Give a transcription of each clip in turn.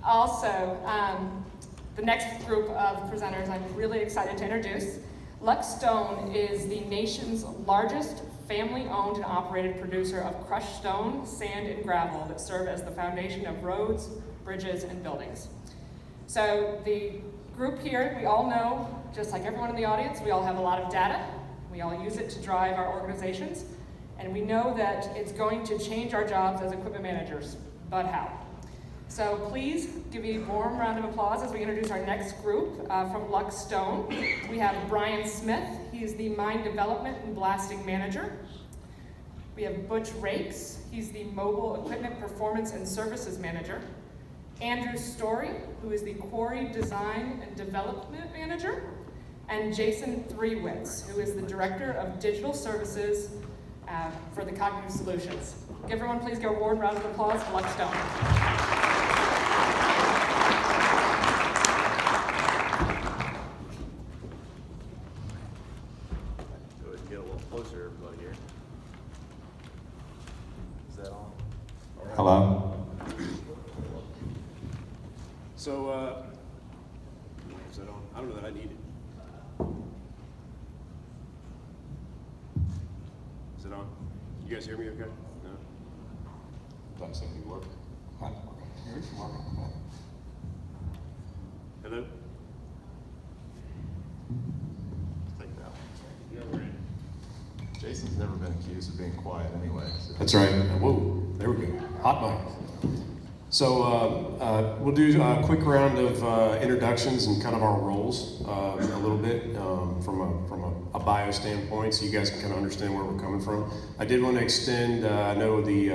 Also, the next group of presenters I'm really excited to introduce. LuckStone is the nation's largest family-owned and operated producer of crushed stone, sand, and gravel that serve as the foundation of roads, bridges, and buildings. So the group here, we all know, just like everyone in the audience, we all have a lot of data. We all use it to drive our organizations. And we know that it's going to change our jobs as equipment managers, but how? So please give me a warm round of applause as we introduce our next group from LuckStone. We have Bryant Smith. He's the Mine Development and Blasting Manager. We have Butch Rakes. He's the Mobile Equipment Performance and Services Manager. Andrew Story, who is the Quarry Design and Development Manager. And Jason Threewitz, who is the Director of Digital Services for the Cognitive Solutions. Give everyone please go a warm round of applause for LuckStone. Hello. So, is that on? I don't know that I need it. Is it on? You guys hear me okay? No? Doesn't seem to be working. Here's working. Hello? Take that one. Yeah, we're in. Jason's never been accused of being quiet anyway. So. That's right. Whoa, there we go. Hot mic. So we'll do a quick round of introductions and kind of our roles a little bit from a bio standpoint, so you guys can kind of understand where we're coming from. I did want to extend, I know the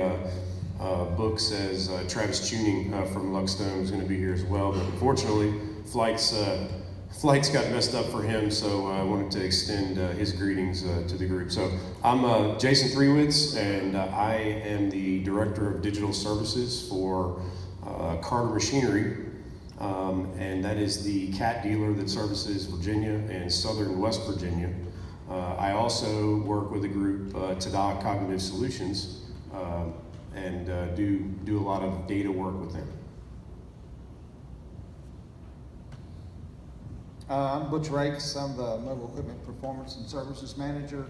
book says Travis Tuning from LuckStone is going to be here as well, but unfortunately flights got messed up for him, so I wanted to extend his greetings to the group. So I'm Jason Threewitz, and I am the Director of Digital Services for Carter Machinery, and that is the CAT dealer that services Virginia and Southern West Virginia. I also work with the group Tada Cognitive Solutions, and do a lot of data work with them. I'm Butch Rakes. I'm the Mobile Equipment Performance and Services Manager.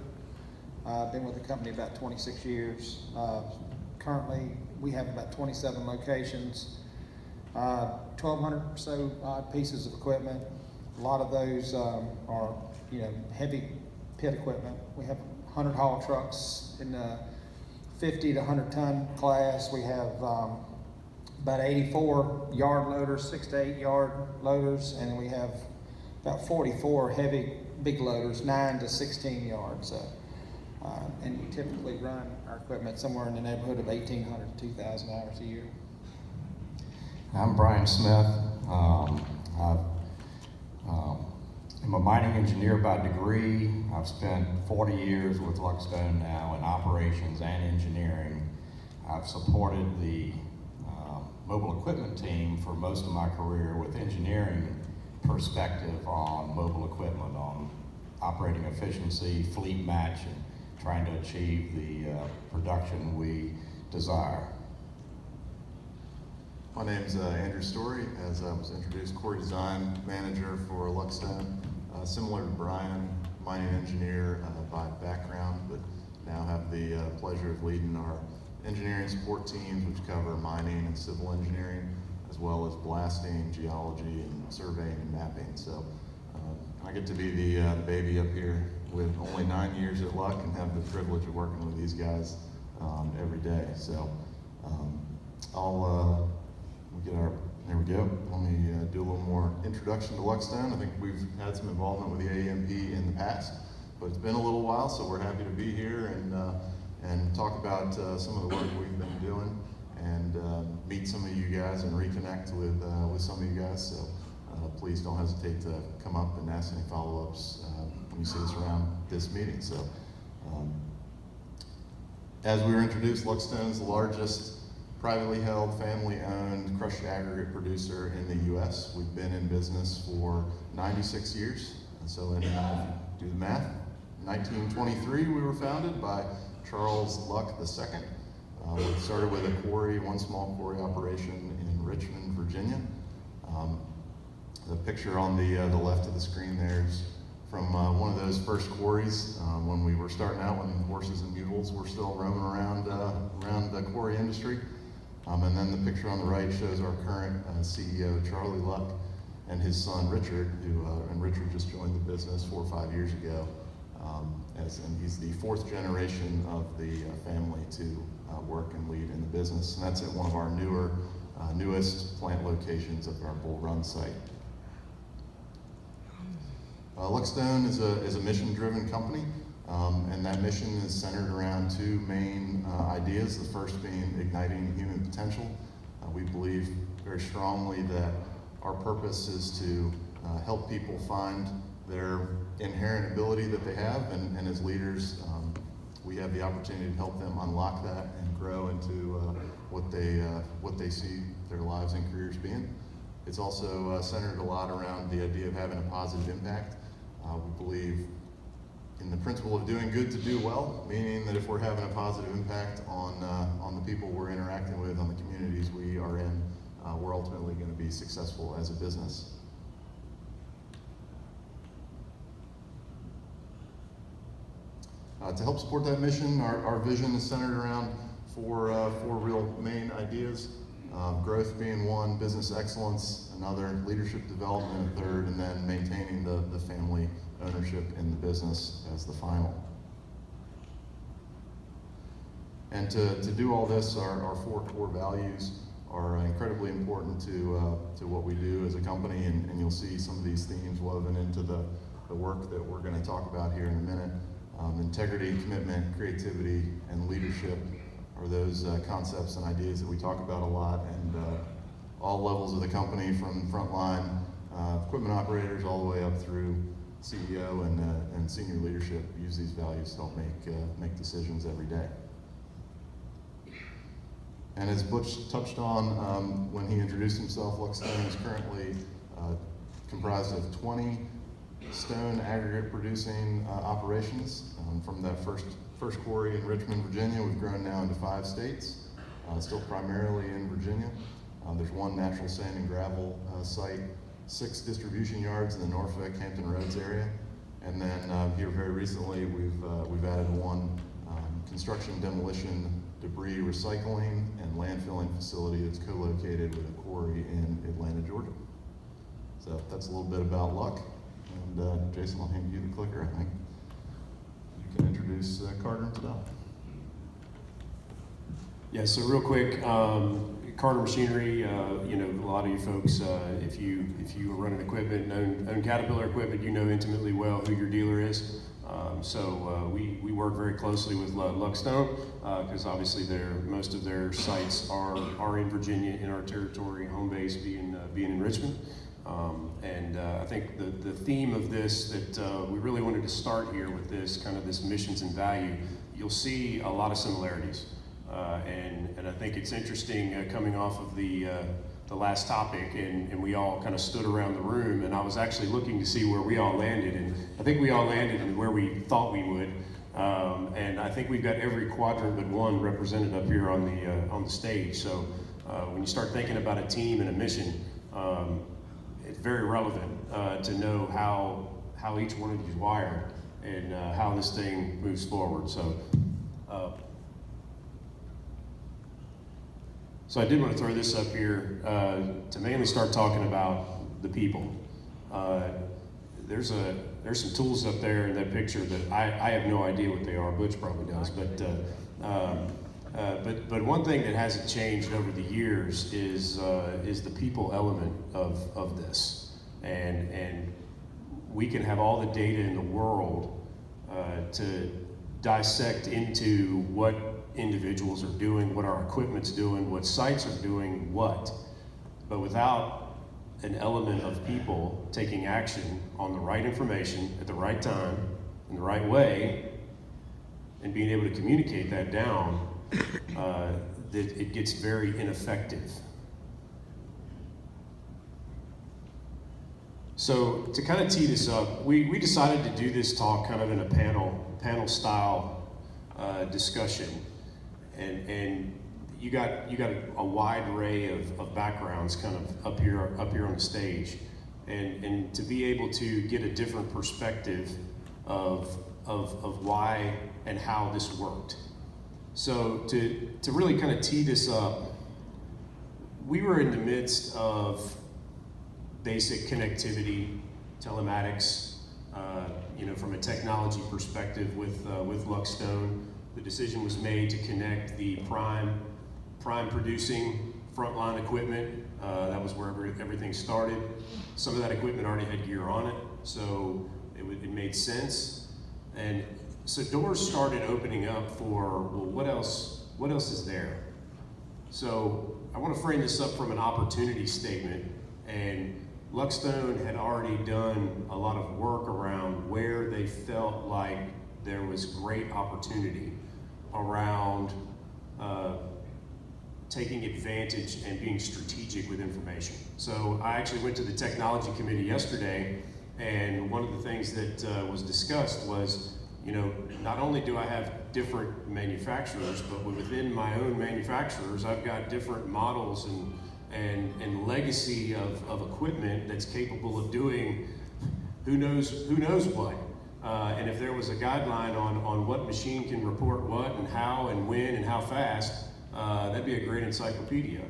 I've been with the company about 26 years. Currently, we have about 27 locations, 1,200 or so odd pieces of equipment. A lot of those are, heavy pit equipment. We have 100 haul trucks in the 50 to 100 ton class. We have about 84 yard loaders, 6 to 8 yard loaders, and we have about 44 heavy big loaders, 9 to 16 yards. And we typically run our equipment somewhere in the neighborhood of 1,800 to 2,000 hours a year. I'm Bryant Smith. I'm a mining engineer by degree. I've spent 40 years with LuckStone now in operations and engineering. I've supported the mobile equipment team for most of my career with engineering perspective on mobile equipment, on operating efficiency, fleet match, and trying to achieve the production we desire. My name's Andrew Story. As I was introduced, Core Design Manager for LuckStone. Similar to Brian, mining engineer by background, but now have the pleasure of leading our engineering support teams, which cover mining and civil engineering, as well as blasting, geology, and surveying and mapping. So I get to be the baby up here with only 9 years at Luck and have the privilege of working with these guys every day. So there we go. Let me do a little more introduction to LuckStone. I think we've had some involvement with the AEMP in the past, but it's been a little while, so we're happy to be here and talk about some of the work we've been doing and meet some of you guys and reconnect with some of you guys. So please don't hesitate to come up and ask any follow-ups when you see us around this meeting. So as we were introduced, LuckStone is the largest privately held, family-owned crushed aggregate producer in the U.S. We've been in business for 96 years. And so if you do the math, 1923 we were founded by Charles Luck II. We started with one small quarry operation in Richmond, Virginia. The picture on the left of the screen there is from one of those first quarries when we were starting out, when horses and mules were still roaming around the quarry industry. And then the picture on the right shows our current CEO, Charlie Luck, and his son, Richard, and Richard just joined the business 4 or 5 years ago. And he's the 4th generation of the family to work and lead in the business. And that's at one of our newest plant locations of our Bull Run site. LuckStone is a mission-driven company, and that mission is centered around 2 main ideas. The first being igniting human potential. We believe very strongly that our purpose is to help people find their inherent ability that they have, and as leaders, we have the opportunity to help them unlock that and grow into what they see their lives and careers being. It's also centered a lot around the idea of having a positive impact. We believe in the principle of doing good to do well, meaning that if we're having a positive impact on the people we're interacting with, on the communities we are in, we're ultimately going to be successful as a business. To help support that mission, our vision is centered around four real main ideas. Growth being one, business excellence another, leadership development a third, and then maintaining the family ownership in the business as the final. And to do all this, our 4 core values are incredibly important to what we do as a company, and you'll see some of these themes woven into the work that we're going to talk about here in a minute. Integrity, commitment, creativity, and leadership are those concepts and ideas that we talk about a lot, and all levels of the company, from frontline equipment operators all the way up through CEO and senior leadership, use these values to help make decisions every day. And as Butch touched on when he introduced himself, LuckStone is currently comprised of 20 stone aggregate producing operations. From that first quarry in Richmond, Virginia, we've grown now into 5 states, still primarily in Virginia. There's 1 natural sand and gravel site, 6 distribution yards in the Norfolk, Hampton Roads area, and then here very recently we've added 1 construction, demolition, debris recycling, and landfilling facility that's co-located with a quarry in Atlanta, Georgia. So that's a little bit about Luck. And Jason, I'll hand you the clicker, I think. You can introduce Carter and Tada. Yeah, so real quick, Carter Machinery, a lot of you folks, if you are running equipment, own Caterpillar equipment, you know intimately well who your dealer is. So we work very closely with LuckStone because obviously most of their sites are in Virginia, in our territory, home base being in Richmond. And I think the theme of this that we really wanted to start here with this kind of this missions and value, you'll see a lot of similarities. And I think it's interesting coming off of the last topic, and we all kind of stood around the room, and I was actually looking to see where we all landed, and I think we all landed in where we thought we would. And I think we've got every quadrant but one represented up here on the stage. So when you start thinking about a team and a mission, it's very relevant to know how each one of you is wired and how this thing moves forward. So I did want to throw this up here to mainly start talking about the people. There's some tools up there in that picture that I have no idea what they are. Butch probably does, but one thing that hasn't changed over the years is the people element of this, and we can have all the data in the world to dissect into what individuals are doing, what our equipment's doing, what sites are doing what, but without an element of people taking action on the right information at the right time, in the right way, and being able to communicate that down, that it gets very ineffective. So to kind of tee this up, we decided to do this talk kind of in a panel style discussion. And you got a wide array of backgrounds kind of up here on the stage, and to be able to get a different perspective of why and how this worked. So to really kind of tee this up, we were in the midst of basic connectivity, telematics, from a technology perspective with LuckStone. The decision was made to connect the prime producing frontline equipment. That was where everything started. Some of that equipment already had gear on it, so it made sense. And so doors started opening up for, well, what else is there? So I want to frame this up from an opportunity statement, and LuckStone had already done a lot of work around where they felt like there was great opportunity around taking advantage and being strategic with information. So I actually went to the technology committee yesterday, and one of the things that was discussed was, not only do I have different manufacturers, but within my own manufacturers, I've got different models and legacy of equipment that's capable of doing who knows what. And if there was a guideline on what machine can report what and how and when and how fast, that'd be a great encyclopedia.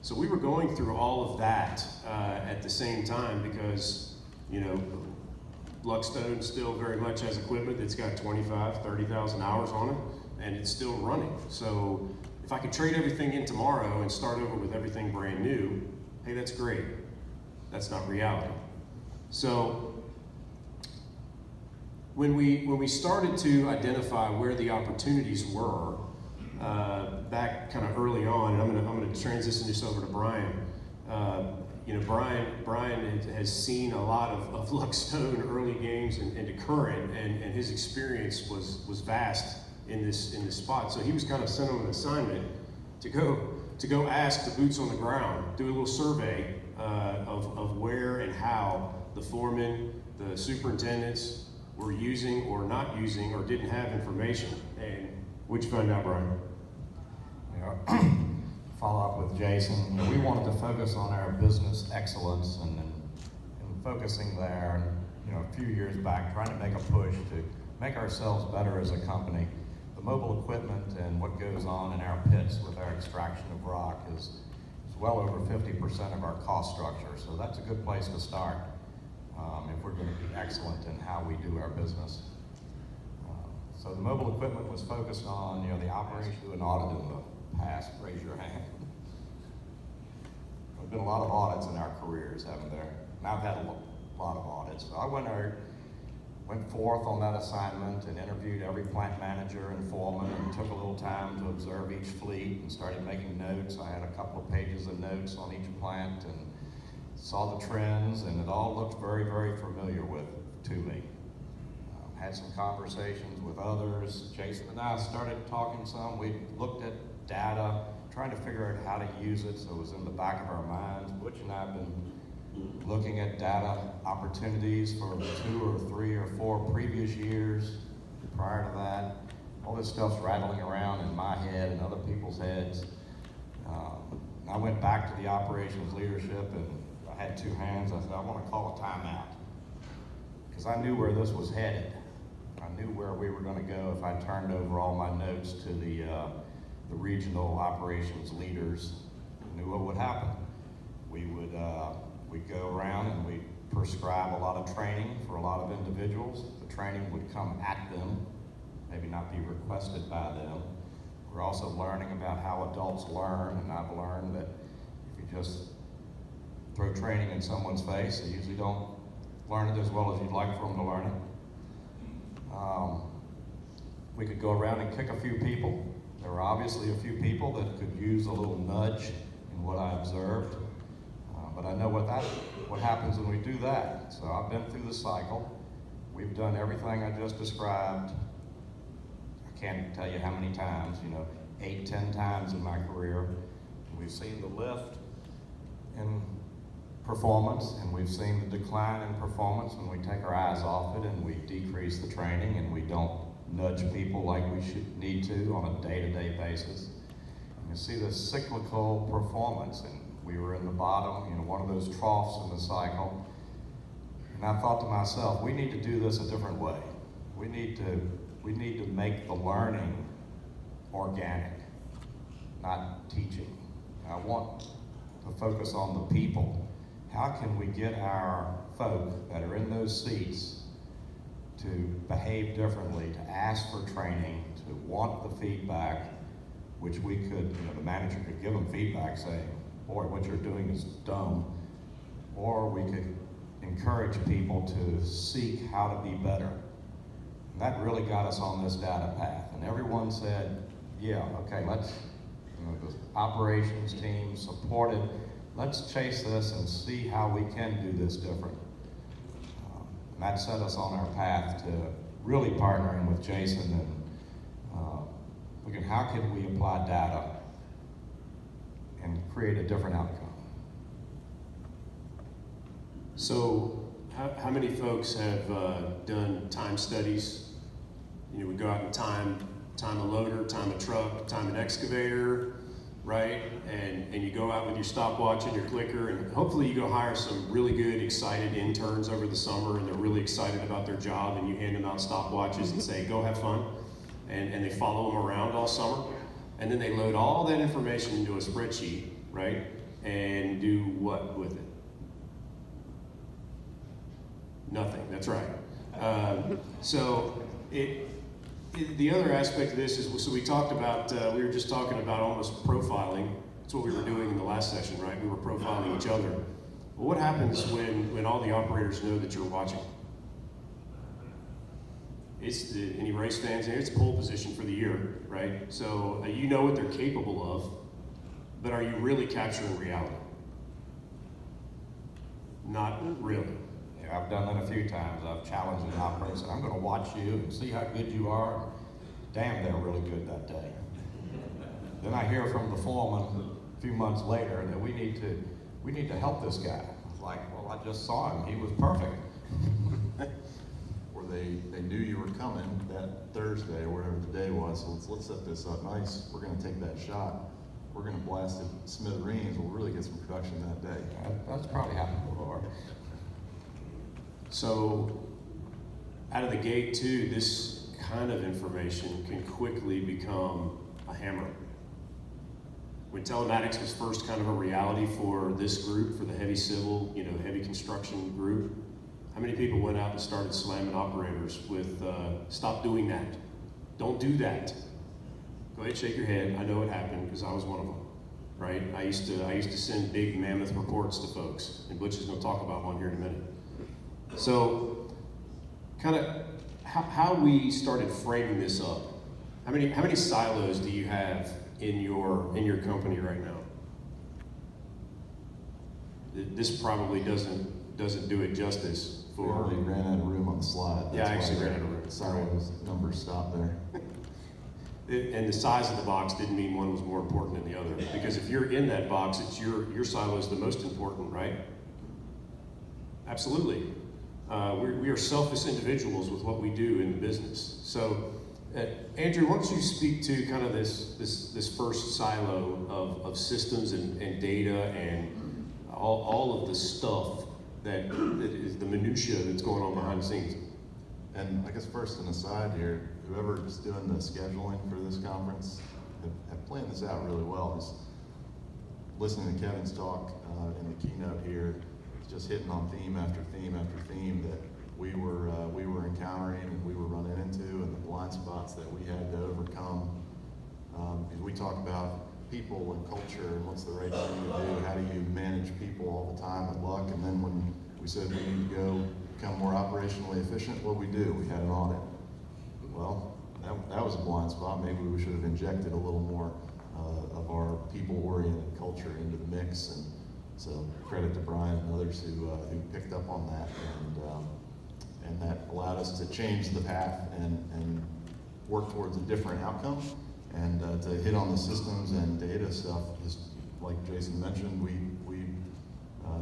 So we were going through all of that at the same time because, LuckStone still very much has equipment that's got 25, 30,000 hours on it, and it's still running. So if I could trade everything in tomorrow and start over with everything brand new, hey, that's great. That's not reality. So when we started to identify where the opportunities were, back kind of early on, and I'm gonna transition this over to Bryant. Bryant has seen a lot of LuckStone early games into current, and his experience was vast in this spot. So he was kind of sent on an assignment to go ask the boots on the ground, do a little survey of where and how the foremen, the superintendents were using or not using or didn't have information. And what'd you find out, Brian? Follow up with Jason. We wanted to focus on our business excellence and focusing there. A few years back, trying to make a push to make ourselves better as a company. The mobile equipment and what goes on in our pits with our extraction of rock is well over 50% of our cost structure. So that's a good place to start if we're going to be excellent in how we do our business. So the mobile equipment was focused on, the operation to an audit in the past. Raise your hand. There's been a lot of audits in our careers, haven't there? And I've had a lot of audits. So I went forth on that assignment and interviewed every plant manager and foreman and took a little time to observe each fleet and started making notes. I had a couple of pages of notes on each plant and saw the trends, and it all looked very, very familiar to me. Had some conversations with others. Jason and I started talking some. We looked at data, trying to figure out how to use it, so it was in the back of our minds. Butch and I have been looking at data opportunities for 2 or 3 or 4 previous years prior to that. All this stuff's rattling around in my head and other people's heads. I went back to the operations leadership, and I had 2 hands. I said, I want to call a timeout, because I knew where this was headed. I knew where we were going to go if I turned over all my notes to the regional operations leaders. I knew what would happen. We'd go around and we'd prescribe a lot of training for a lot of individuals. The training would come at them, maybe not be requested by them. We're also learning about how adults learn, and I've learned that if you just throw training in someone's face, they usually don't learn it as well as you'd like for them to learn it. We could go around and kick a few people. There were obviously a few people that could use a little nudge in what I observed, but I know what happens when we do that. So I've been through the cycle. We've done everything I just described. I can't tell you how many times, 8, 10 times in my career. We've seen the lift in performance, and we've seen the decline in performance when we take our eyes off it and we decrease the training and we don't nudge people like we need to on a day-to-day basis. You see this cyclical performance, and we were in the bottom, one of those troughs in the cycle. And I thought to myself, we need to do this a different way. We need to make the learning organic, not teaching. I want to focus on the people. How can we get our folk that are in those seats to behave differently, to ask for training, to want the feedback, which we could, the manager could give them feedback saying, boy, what you're doing is dumb. Or we could encourage people to seek how to be better. And that really got us on this data path. And everyone said, yeah, okay, let's, the operations team supported, let's chase this and see how we can do this different. And that set us on our path to really partnering with Jason and looking how can we apply data and create a different outcome. So how many folks have done time studies? We go out and time a loader, time a truck, time an excavator, right? And you go out with your stopwatch and your clicker, and hopefully you go hire some really good, excited interns over the summer, and they're really excited about their job, and you hand them out stopwatches and say, go have fun. And they follow them around all summer. And then they load all that information into a spreadsheet, right? And do what with it? Nothing, that's right. So the other aspect of this is, so we talked about, we were just talking about almost profiling. That's what we were doing in the last session, right? We were profiling each other. Well, what happens when all the operators know that you're watching? It's any race fans, it's pole position for the year, right? So you know what they're capable of, but are you really capturing reality? Not really. Yeah, I've done that a few times. I've challenged an operator and said, I'm going to watch you and see how good you are. Damn, they're really good that day. Then I hear from the foreman a few months later that we need to help this guy. I was like, well, I just saw him. He was perfect. Or they knew you were coming that Thursday or whatever the day was, so let's set this up nice. We're going to take that shot. We're going to blast it smithereens. We'll really get some production that day. That's probably happened before. So out of the gate too, this kind of information can quickly become a hammer. When telematics was first kind of a reality for this group, for the heavy civil, heavy construction group, how many people went out and started slamming operators with, stop doing that, don't do that? Go ahead, shake your head, I know it happened because I was one of them, right? I used to send big mammoth reports to folks, and Butch is gonna talk about one here in a minute. So, kind of how we started framing this up. How many silos do you have in your company right now? This probably doesn't do it justice. We already ran out of room on the slide. Yeah, I actually ran out of room. Sorry, those numbers stopped there. And the size of the box didn't mean one was more important than the other. Because if you're in that box, it's your silo is the most important, right? Absolutely. We are selfish individuals with what we do in the business. So, Andrew, why don't you speak to kind of this first silo of systems and data and all of the stuff that is the minutia that's going on behind the scenes. And I guess first an aside here, whoever's doing the scheduling for this conference have planned this out really well. Just listening to Kevin's talk in the keynote here, it's just hitting on theme after theme after theme that we were encountering and we were running into, and the blind spots that we had to overcome. Because we talk about people and culture and what's the right thing to do, how do you manage people all the time at Luck, and then when we said we need to go become more operationally efficient, what we do? We had an audit. Well, that was a blind spot. Maybe we should have injected a little more of our people-oriented culture into the mix, and so credit to Bryant and others who picked up on that, and that allowed us to change the path and work towards a different outcome. And to hit on the systems and data stuff, just like Jason mentioned, we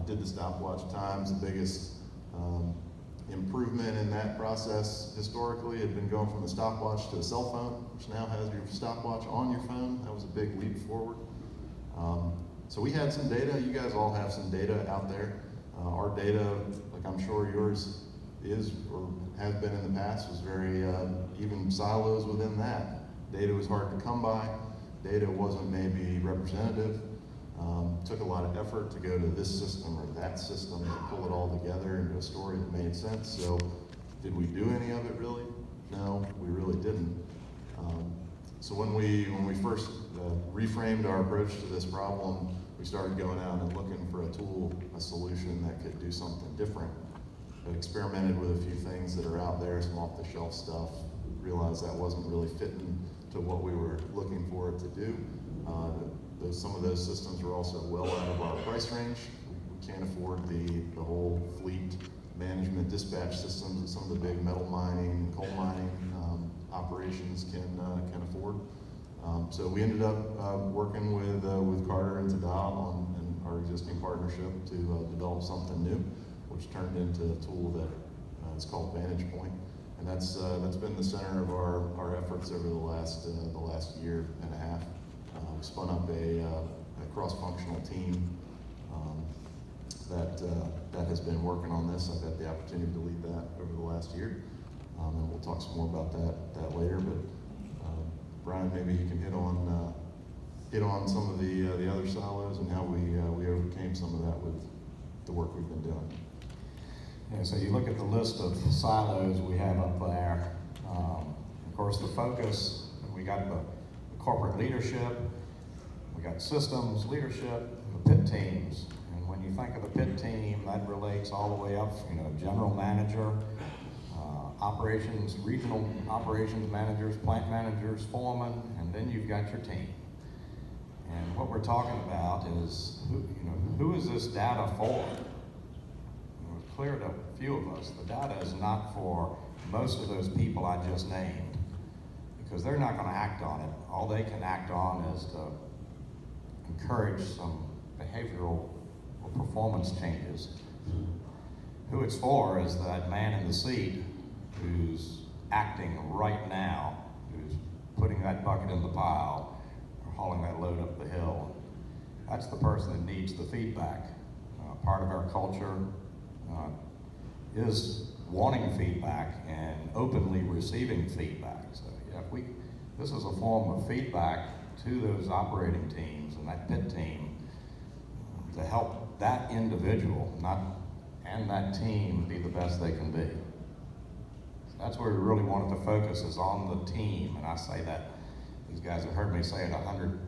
did the stopwatch times. The biggest improvement in that process historically had been going from the stopwatch to a cell phone, which now has your stopwatch on your phone. That was a big leap forward. So we had some data. You guys all have some data out there. Our data, like I'm sure yours is or has been in the past, was very, even silos within that. Data was hard to come by. Data wasn't maybe representative. Took a lot of effort to go to this system or that system to pull it all together into a story that made sense. So did we do any of it really? No, we really didn't. So when we first reframed our approach to this problem, we started going out and looking for a tool, a solution that could do something different. But experimented with a few things that are out there, some off-the-shelf stuff. Realized that wasn't really fitting to what we were looking for it to do. Some of those systems were also well out of our price range. We can't afford the whole fleet management dispatch systems that some of the big metal mining, coal mining operations can afford. So we ended up working with Carter and Tada on our existing partnership to develop something new, which turned into a tool that is called Vantage Point, and that's been the center of our efforts over the last year and a half. We spun up a cross-functional team that has been working on this. I've had the opportunity to lead that over the last year, and we'll talk some more about that later. But Brian, maybe you can hit on some of the other silos and how we overcame some of that with the work we've been doing. Yeah, so you look at the list of silos we have up there. Of course, the focus, we got the corporate leadership, we got systems, leadership, and the pit teams. And when you think of the pit team, that relates all the way up, general manager, operations, regional operations managers, plant managers, foremen, and then you've got your team. And what we're talking about is, who is this data for? It's clear to a few of us, the data is not for most of those people I just named, because they're not going to act on it. All they can act on is to encourage some behavioral or performance changes. Who it's for is that man in the seat who's acting right now, who's putting that bucket in the pile or hauling that load up the hill. That's the person that needs the feedback. Part of our culture is wanting feedback and openly receiving feedback. So yeah, this is a form of feedback to those operating teams and that pit team to help that individual and that team be the best they can be. So that's where we really wanted to focus, is on the team. And I say that, these guys have heard me say it 100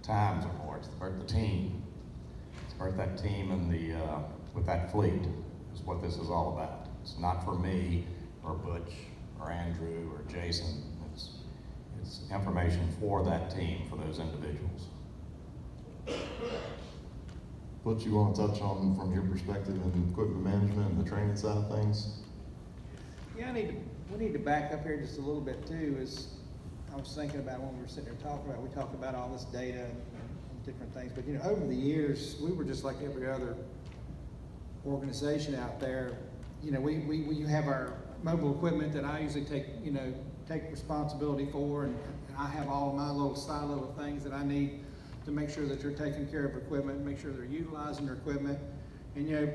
times or more. It's about the team. It's about that team and with that fleet is what this is all about. It's not for me or Butch or Andrew or Jason. It's information for that team, for those individuals. What you want to touch on from your perspective in equipment management and the training side of things? Yeah, we need to back up here just a little bit too. Is I was thinking about when we were sitting there talking about, we talked about all this data and different things, but over the years, we were just like every other organization out there. We have our mobile equipment that I usually take responsibility for, and I have all of my little silo of things that I need to make sure that they're taking care of equipment, make sure they're utilizing their equipment. And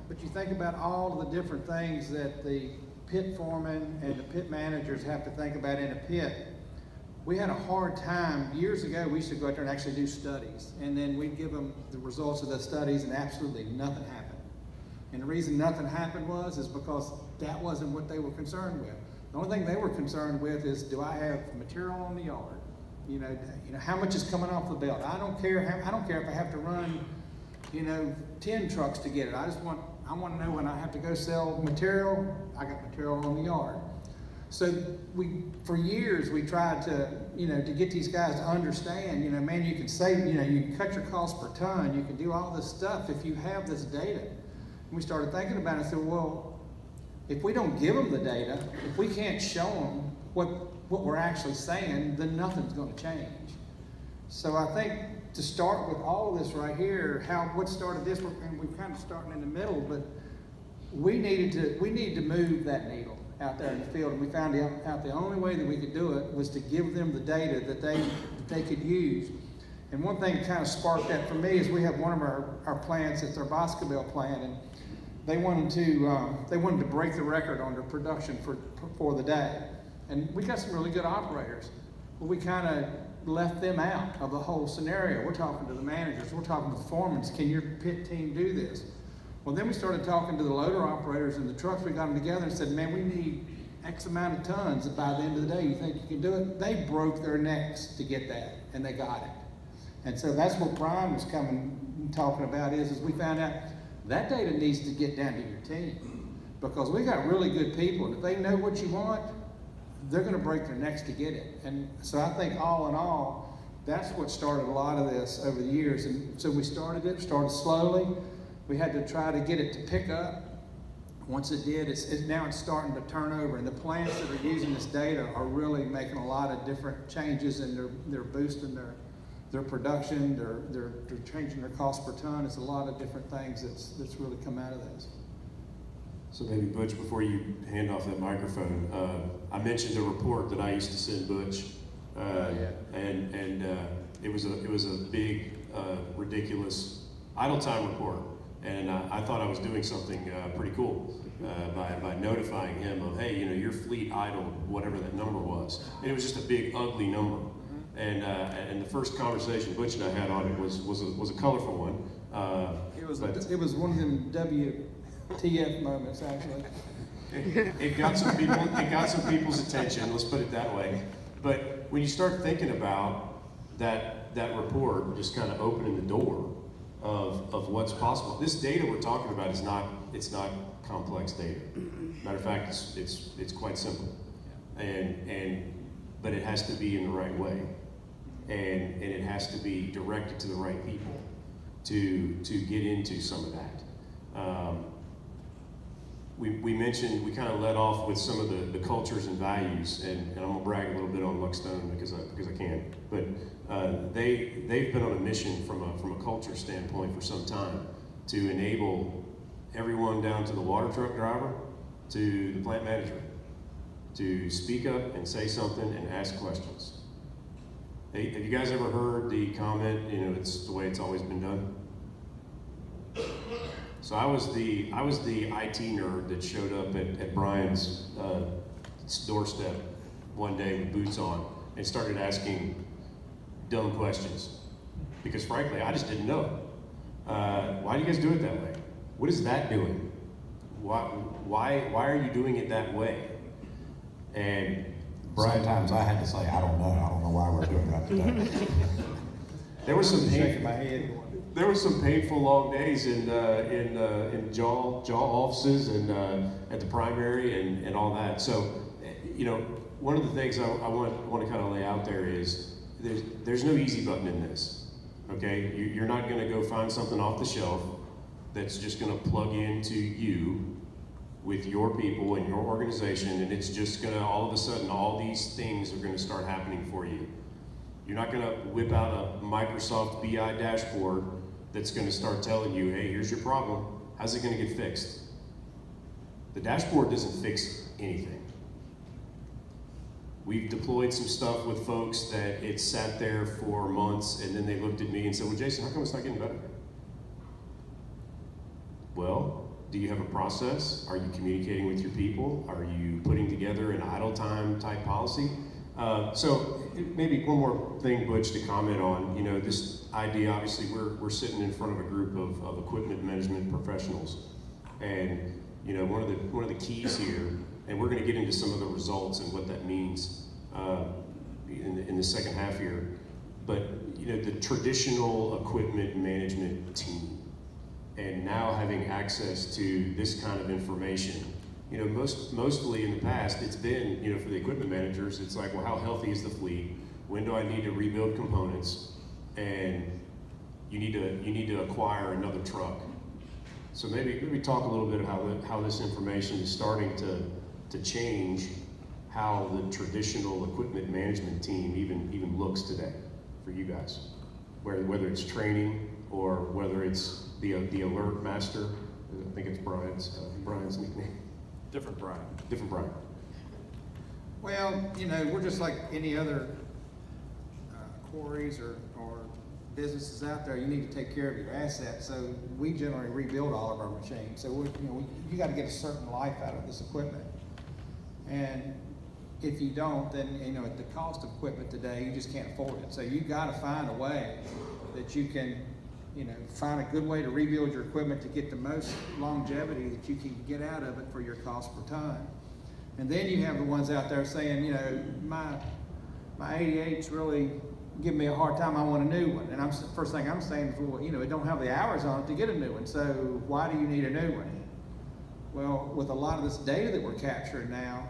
but you think about all of the different things that the pit foreman and the pit managers have to think about in a pit. We had a hard time, years ago, we used to go out there and actually do studies, and then we'd give them the results of the studies, and absolutely nothing happened. And the reason nothing happened is because that wasn't what they were concerned with. The only thing they were concerned with is, do I have material on the yard? How much is coming off the belt? I don't care if I have to run, 10 trucks to get it. I want to know when I have to go sell material, I got material on the yard. So for years we tried to get these guys to understand, man, you can save, you can cut your cost per ton, you can do all this stuff if you have this data. And we started thinking about it and said, well, if we don't give them the data, if we can't show them what we're actually saying, then nothing's going to change. So I think to start with all of this right here, what started this, and we're kind of starting in the middle, but we needed to move that needle out there in the field, and we found out the only way that we could do it was to give them the data that they could use. And one thing that kind of sparked that for me is we have one of our plants, it's our Boscoville plant, and they wanted to break the record on their production for the day. And we got some really good operators, but we kind of left them out of the whole scenario. We're talking to the managers, we're talking to the foremen, can your pit team do this? Well, then we started talking to the loader operators and the trucks. We got them together and said, man, we need X amount of tons by the end of the day. You think you can do it? They broke their necks to get that, and they got it. And so that's what Brian was talking about is we found out that data needs to get down to your team, because we got really good people, and if they know what you want, they're going to break their necks to get it. And so I think all in all, that's what started a lot of this over the years. And so we started slowly. We had to try to get it to pick up. Once it did, now it's starting to turn over, and the plants that are using this data are really making a lot of different changes, and they're boosting their production, they're changing their cost per ton. It's a lot of different things that's really come out of this. So maybe Butch, before you hand off that microphone, I mentioned a report that I used to send Butch, and it was a big, ridiculous idle time report, and I thought I was doing something pretty cool by notifying him of, hey, your fleet idled whatever that number was, and it was just a big, ugly number. And the first conversation Butch and I had on it was a colorful one. It was one of them WTF moments, actually. It got some people's attention. Let's put it that way. But when you start thinking about that report, just kind of opening the door of what's possible. This data we're talking about is not complex data. Matter of fact, it's quite simple, but it has to be in the right way. And it has to be directed to the right people to get into some of that. We mentioned, we kind of led off with some of the cultures and values, and I'm gonna brag a little bit on LuckStone because I can. But they've been on a mission from a culture standpoint for some time to enable everyone down to the water truck driver to the plant manager to speak up and say something and ask questions. Hey, have you guys ever heard the comment, it's the way it's always been done? So I was the IT nerd that showed up at Bryant's doorstep one day with boots on and started asking dumb questions. Because frankly, I just didn't know. Why do you guys do it that way? What is that doing? Why are you doing it that way? And Brian, times I had to say, I don't know why we're doing that today. There were some Shaking my head. There were some painful long days in jaw offices and at the primary and all that. So, one of the things I want to kind of lay out there is there's no easy button in this. Okay, you're not going to go find something off the shelf that's just going to plug into you with your people and your organization, and it's just going to all of a sudden all these things are going to start happening for you. You're not going to whip out a Microsoft BI dashboard that's going to start telling you, hey, here's your problem. How's it going to get fixed? The dashboard doesn't fix anything. We've deployed some stuff with folks that it sat there for months, and then they looked at me and said, well, Jason, how come it's not getting better? Well, do you have a process? Are you communicating with your people? Are you putting together an idle time type policy? So maybe one more thing, Butch, to comment on. This idea, obviously, we're sitting in front of a group of equipment management professionals. And, one of the keys here, and we're going to get into some of the results and what that means in the second half here, but, the traditional equipment management team, and now having access to this kind of information. Mostly in the past, it's been, for the equipment managers, it's like, well, how healthy is the fleet? When do I need to rebuild components? And you need to acquire another truck. So maybe talk a little bit about how this information is starting to change how the traditional equipment management team even looks today for you guys, whether it's training or whether it's the alert master. I think it's Bryant's. Brian's nickname? Different Bryant. Different Brian. Well, you know, we're just like any other quarries or businesses out there. You need to take care of your assets. So we generally rebuild all of our machines. So you got to get a certain life out of this equipment. And if you don't, then you know at the cost of equipment today, you just can't afford it. So you got to find a way that you can, you know, find a good way to rebuild your equipment to get the most longevity that you can get out of it for your cost per ton. And then you have the ones out there saying, you know, my 88's really giving me a hard time. I want a new one. And first thing I'm saying is, well, you know, it don't have the hours on it to get a new one. So why do you need a new one? Well, with a lot of this data that we're capturing now,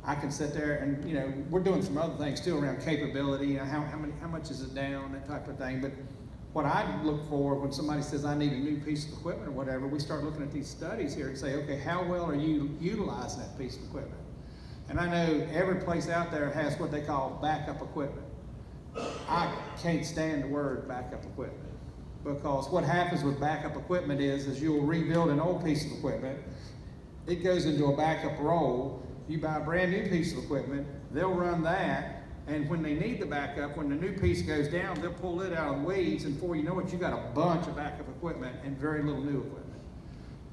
I can sit there and, you know, we're doing some other things too around capability, you know, how much is it down, that type of thing. But what I look for when somebody says I need a new piece of equipment or whatever, we start looking at these studies here and say, okay, how well are you utilizing that piece of equipment? And I know every place out there has what they call backup equipment. I can't stand the word backup equipment, because what happens with backup equipment is you'll rebuild an old piece of equipment, it goes into a backup roll, you buy a brand new piece of equipment, they'll run that, and when they need the backup, when the new piece goes down, they'll pull it out of the weeds, and before you know it, you got a bunch of backup equipment and very little new equipment.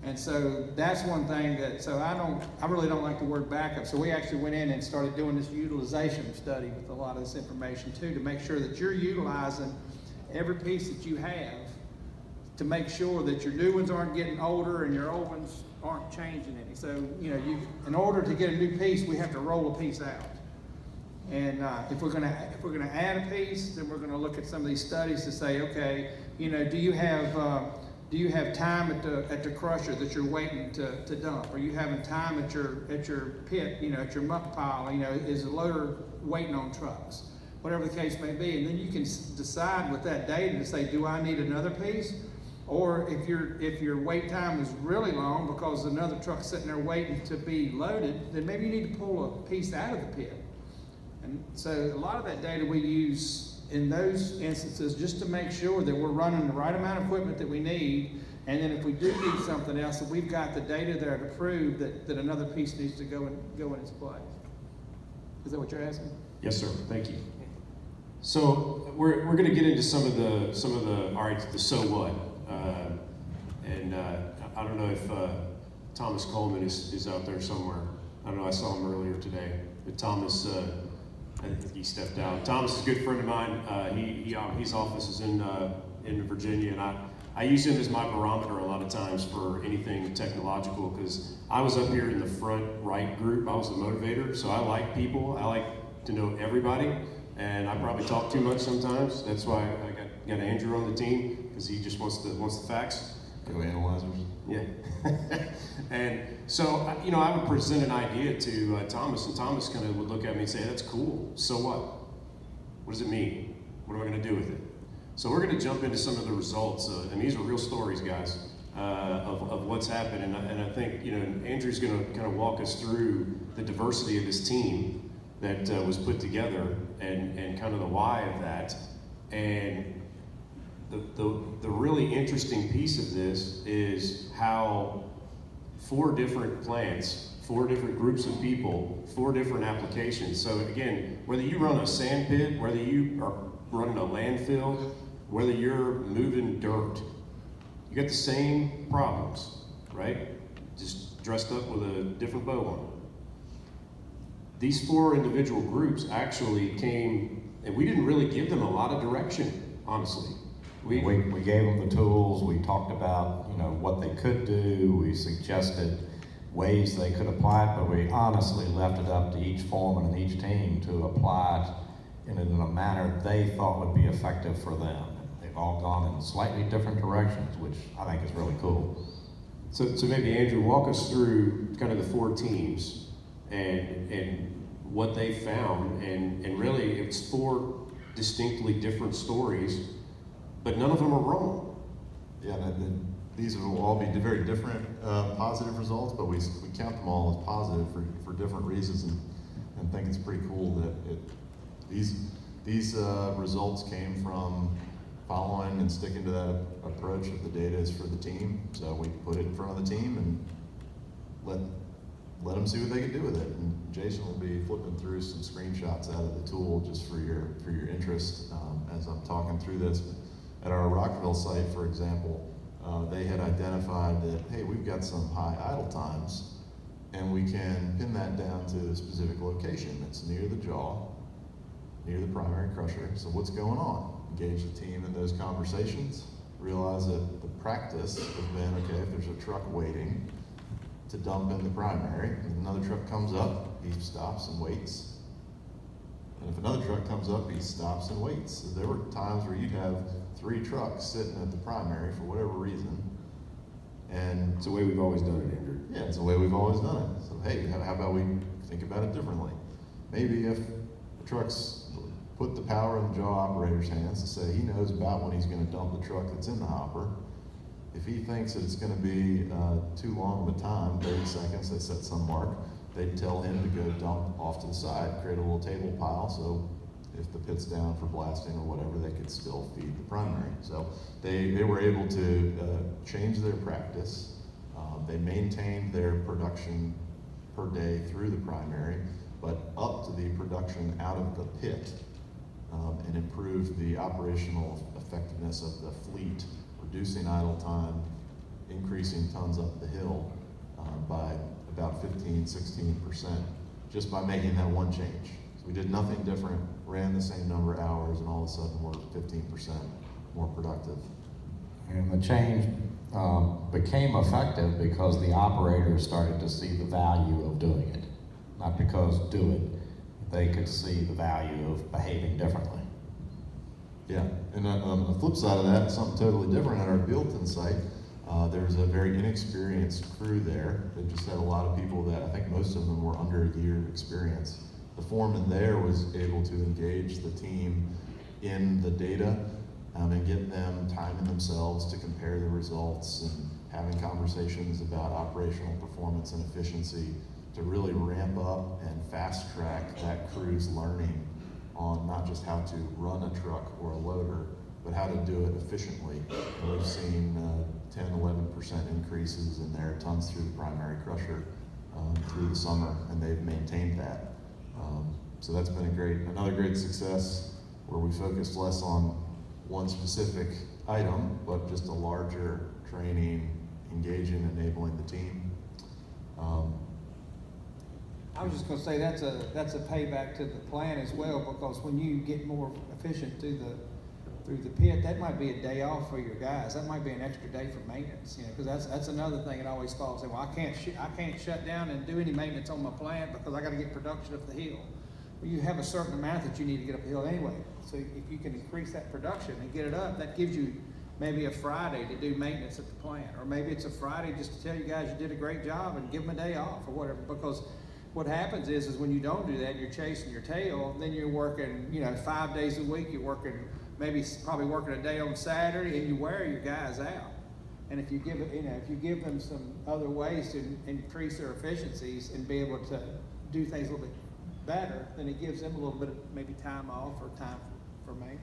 And so that's one thing that, so I really don't like the word backup. So we actually went in and started doing this utilization study with a lot of this information too, to make sure that you're utilizing every piece that you have, to make sure that your new ones aren't getting older and your old ones aren't changing any. So, you know, in order to get a new piece, we have to roll a piece out. And if we're gonna add a piece, then we're gonna look at some of these studies to say, okay, you know, do you have time at the crusher that you're waiting to dump? Are you having time at your pit, you know, at your muck pile? You know, is the loader waiting on trucks? Whatever the case may be, and then you can decide with that data to say, do I need another piece? Or if your wait time is really long because another truck's sitting there waiting to be loaded, then maybe you need to pull a piece out of the pit. And so a lot of that data we use in those instances just to make sure that we're running the right amount of equipment that we need, and then if we do need something else, that we've got the data there to prove that another piece needs to go in its place. Is that what you're asking? Yes, sir. Thank you. So we're going to get into some of the all right, the so what, and I don't know if Thomas Coleman is out there somewhere. I don't know. I saw him earlier today, but Thomas. I think he stepped out. Thomas is a good friend of mine. His office is in Virginia, and I use him as my barometer a lot of times for anything technological, because I was up here in the front right group. I was the motivator, so I like people. I like to know everybody, and I probably talk too much sometimes. That's why I got Andrew on the team, because he just wants the facts. Go analyzers. Yeah. And so, you know, I would present an idea to Thomas, and Thomas kind of would look at me and say, that's cool, so what? What does it mean? What am I going to do with it? So we're going to jump into some of the results, and these are real stories, guys, of what's happened. And I think, you know, Andrew's going to kind of walk us through the diversity of this team that was put together, and kind of the why of that. And the really interesting piece of this is how 4 different plants, 4 different groups of people, 4 different applications. So again, whether you run a sand pit, whether you are running a landfill, whether you're moving dirt, you got the same problems, right? Just dressed up with a different bow on it. These 4 individual groups actually came, and we didn't really give them a lot of direction, honestly. We gave them the tools, we talked about, you know, what they could do, we suggested ways they could apply it, but we honestly left it up to each foreman and each team to apply it in a manner they thought would be effective for them. They've all gone in slightly different directions, which I think is really cool. So maybe Andrew, walk us through kind of the 4 teams and what they found, and really it's 4 distinctly different stories, but none of them are wrong. Yeah, these will all be very different positive results, but we count them all as positive for different reasons, and think it's pretty cool that these results came from following and sticking to that approach of the data is for the team. So we put it in front of the team, and let them see what they can do with it. And Jason will be flipping through some screenshots out of the tool just for your interest as I'm talking through this. At our Rockville site, for example, they had identified that, hey, we've got some high idle times, and we can pin that down to a specific location. It's near the jaw, near the primary crusher. So what's going on? Engage the team in those conversations. Realize that the practice has been, okay, if there's a truck waiting to dump in the primary, and another truck comes up, he stops and waits. And if another truck comes up, he stops and waits. So there were times where you'd have 3 trucks sitting at the primary for whatever reason. And It's the way we've always done it, Andrew. yeah, it's the way we've always done it. So hey, how about we think about it differently? Maybe if the trucks put the power in the jaw operator's hands to say he knows about when he's going to dump the truck that's in the hopper. If he thinks that it's going to be too long of a time, 30 seconds, they set some mark, they'd tell him to go dump off to the side, create a little table pile, so if the pit's down for blasting or whatever, they could still feed the primary. So they were able to change their practice. They maintained their production per day through the primary, but up to the production out of the pit and improved the operational effectiveness of the fleet, reducing idle time, increasing tons up the hill by about 15–16% just by making that one change. So we did nothing different, ran the same number of hours, and all of a sudden we're 15% more productive. And the change became effective because the operators started to see the value of doing it. Not because do it, they could see the value of behaving differently. Yeah, and on the flip side of that, something totally different at our Bealton site. There's a very inexperienced crew there. They just had a lot of people that, I think most of them were under a year of experience. The foreman there was able to engage the team in the data and get them timing themselves to compare the results and having conversations about operational performance and efficiency to really ramp up and fast track that crew's learning on not just how to run a truck or a loader, but how to do it efficiently. And we've seen 10–11% increases in their tons through the primary crusher through the summer, and they've maintained that. So that's been another great success where we focused less on one specific item, but just a larger training, engaging, enabling the team. I was just gonna say that's a payback to the plant as well, because when you get more efficient through the pit, that might be a day off for your guys. That might be an extra day for maintenance, because that's another thing that always falls in. Well, I can't shut down and do any maintenance on my plant because I got to get production up the hill. Well, you have a certain amount that you need to get up the hill anyway. So if you can increase that production and get it up, that gives you maybe a Friday to do maintenance at the plant, or maybe it's a Friday just to tell you guys you did a great job and give them a day off or whatever. Because what happens is when you don't do that, you're chasing your tail. Then you're working, 5 days a week. You're working probably working a day on Saturday, and you wear your guys out. And if you give them some other ways to increase their efficiencies and be able to do things a little bit better, then it gives them a little bit of maybe time off or time for maintenance.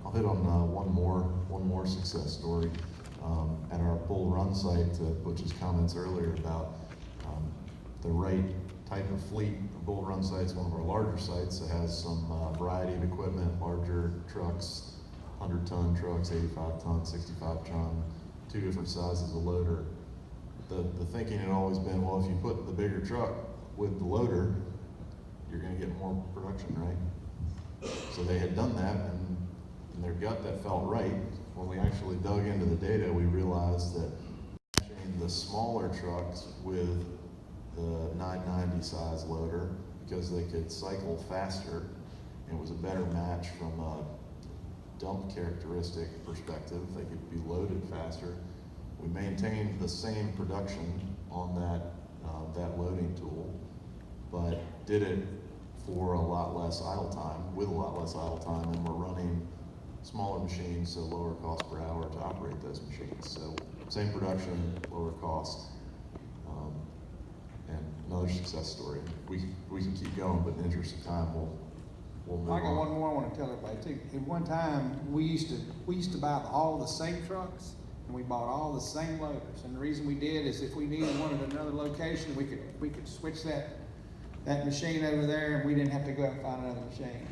I'll hit on one more success story. At our Bull Run site, to Butch's comments earlier about the right type of fleet. The Bull Run site is one of our larger sites. It has some variety of equipment, larger trucks, 100-ton trucks, 85-ton, 65-ton, 2 different sizes of loader. The thinking had always been, well, if you put the bigger truck with the loader, you're going to get more production, right? So they had done that, and in their gut that felt right. When we actually dug into the data, we realized that matching the smaller trucks with the 990 size loader, because they could cycle faster, and it was a better match from a dump characteristic perspective. They could be loaded faster. We maintained the same production on that loading tool, but did it for a lot less idle time, with a lot less idle time, and we're running smaller machines, so lower cost per hour to operate those machines. So same production, lower cost, and another success story. We can keep going, but in the interest of time, we'll move on. I got one more I want to tell everybody too. At one time, we used to buy all the same trucks And we bought all the same loaders. And the reason we did is if we needed one at another location, we could switch that machine over there, and we didn't have to go out and find another machine,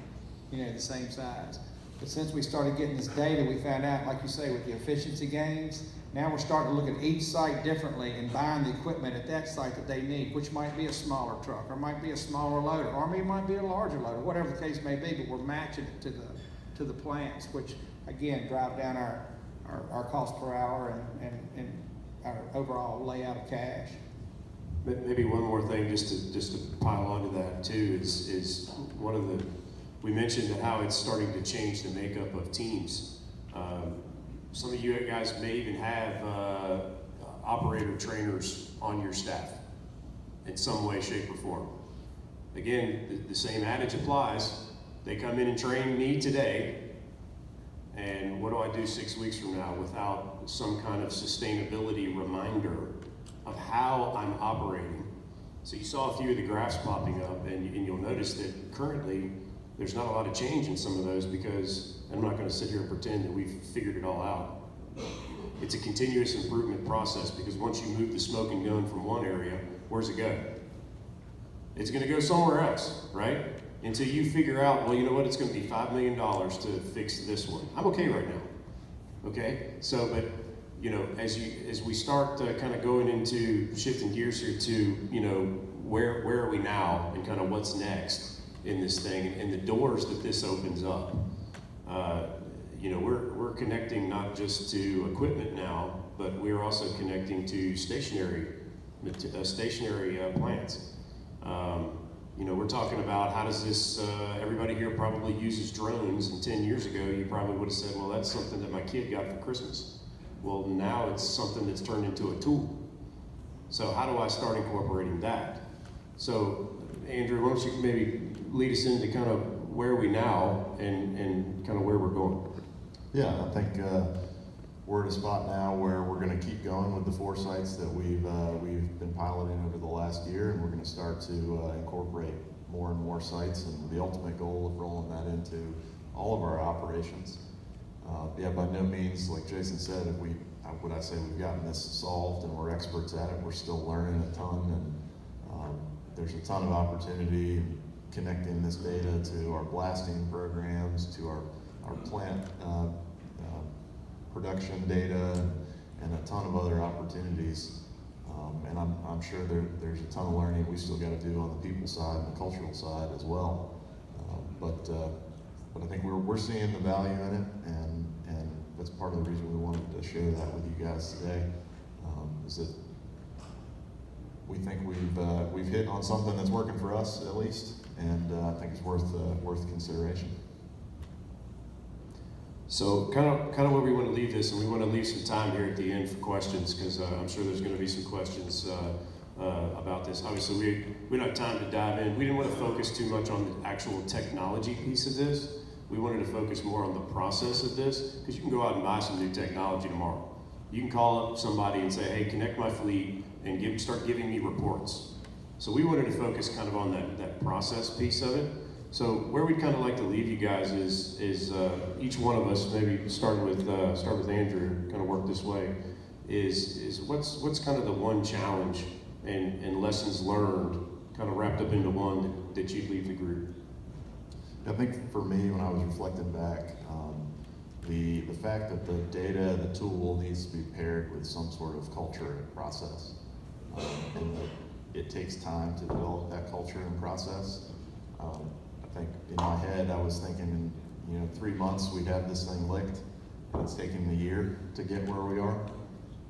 the same size. But since we started getting this data, we found out, like you say, with the efficiency gains, now we're starting to look at each site differently and buying the equipment at that site that they need, which might be a smaller truck, or might be a smaller loader, or it might be a larger loader, whatever the case may be, but we're matching it to the plants, which again drive down our cost per hour and our overall layout of cash. Maybe one more thing, just to pile onto that too, is one of the, we mentioned how it's starting to change the makeup of teams. Some of you guys may even have operator trainers on your staff in some way, shape, or form. Again, the same adage applies. They come in and train me today, and what do I do 6 weeks from now without some kind of sustainability reminder of how I'm operating? So you saw a few of the graphs popping up, and you'll notice that currently there's not a lot of change in some of those, because I'm not going to sit here and pretend that we've figured it all out. It's a continuous improvement process, because once you move the smoking gun from one area, where's it go? It's going to go somewhere else, right? Until you figure out, well, you know what, it's going to be $5 million to fix this one. I'm okay right now, okay? So, but, as we start kind of going into shifting gears here to, where are we now and kind of what's next in this thing, and the doors that this opens up. We're connecting not just to equipment now, but we're also connecting to stationary plants. We're talking about how does this, everybody here probably uses drones, and 10 years ago you probably would have said, well, that's something that my kid got for Christmas. Well, now it's something that's turned into a tool. So how do I start incorporating that? So Andrew, why don't you maybe lead us into kind of where are we now and kind of where we're going? Yeah, I think we're at a spot now where we're going to keep going with the 4 sites that we've been piloting over the last year, and we're going to start to incorporate more and more sites, and the ultimate goal of rolling that into all of our operations. By no means, like Jason said, would I say we've gotten this solved and we're experts at it. We're still learning a ton, and there's a ton of opportunity connecting this data to our blasting programs, to our plant production data, and a ton of other opportunities. And I'm sure there's a ton of learning we still got to do on the people side and the cultural side as well. But I think we're seeing the value in it, and that's part of the reason we wanted to share that with you guys today. Is that we think we've hit on something that's working for us at least, and I think it's worth consideration. So kind of where we want to leave this, and we want to leave some time here at the end for questions, because I'm sure there's going to be some questions about this. Obviously, we don't have time to dive in. We didn't want to focus too much on the actual technology piece of this. We wanted to focus more on the process of this, because you can go out and buy some new technology tomorrow. You can call up somebody and say, hey, connect my fleet and start giving me reports. So we wanted to focus kind of on that process piece of it. So where we'd kind of like to leave you guys is each one of us, maybe starting with Andrew, kind of work this way, is what's kind of the one challenge and lessons learned kind of wrapped up into one that you'd leave the group? I think for me, when I was reflecting back, the fact that the data, the tool needs to be paired with some sort of culture and process, and that it takes time to develop that culture and process. I think in my head, I was thinking, 3 months we'd have this thing licked, and it's taken a year to get where we are.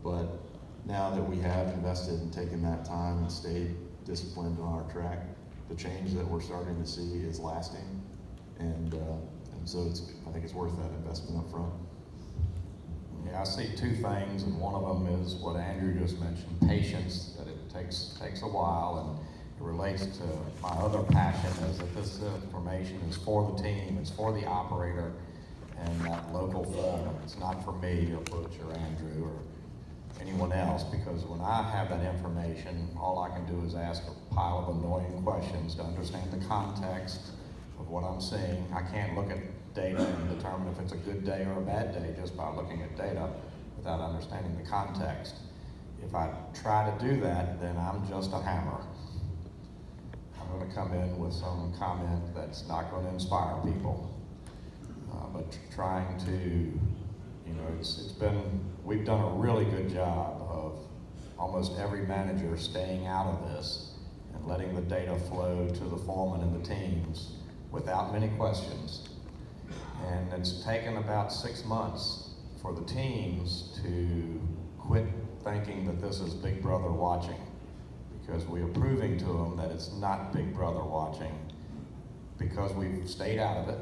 But now that we have invested and taken that time and stayed disciplined on our track, the change that we're starting to see is lasting, and so I think it's worth that investment up front. Yeah, I see 2 things, and one of them is what Andrew just mentioned, patience, that it takes a while, and it relates to my other passion is that this information is for the team, it's for the operator, and that local foreman. It's not for me or Butch or Andrew or anyone else, because when I have that information, all I can do is ask a pile of annoying questions to understand the context of what I'm seeing. I can't look at data and determine if it's a good day or a bad day just by looking at data. without understanding the context. If I try to do that, then I'm just a hammer. I'm going to come in with some comment that's not going to inspire people. But trying to, you know, we've done a really good job of almost every manager staying out of this and letting the data flow to the foreman and the teams without many questions. And it's taken about 6 months for the teams to quit thinking that this is Big Brother watching, because we are proving to them that it's not Big Brother watching, because we've stayed out of it,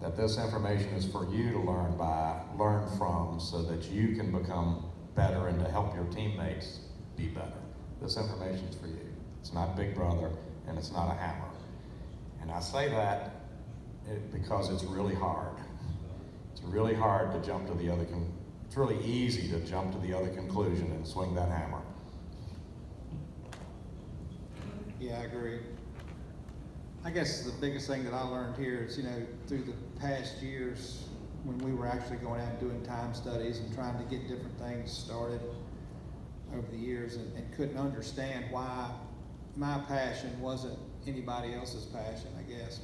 that this information is for you to learn from so that you can become better and to help your teammates be better. This information is for you. It's not Big Brother, and it's not a hammer. And I say that because it's really hard. It's really hard to jump to the other it's really easy to jump to the other conclusion and swing that hammer. Yeah, I agree. I guess the biggest thing that I learned here is, you know, through the past years when we were actually going out and doing time studies and trying to get different things started over the years, and couldn't understand why my passion wasn't anybody else's passion, I guess.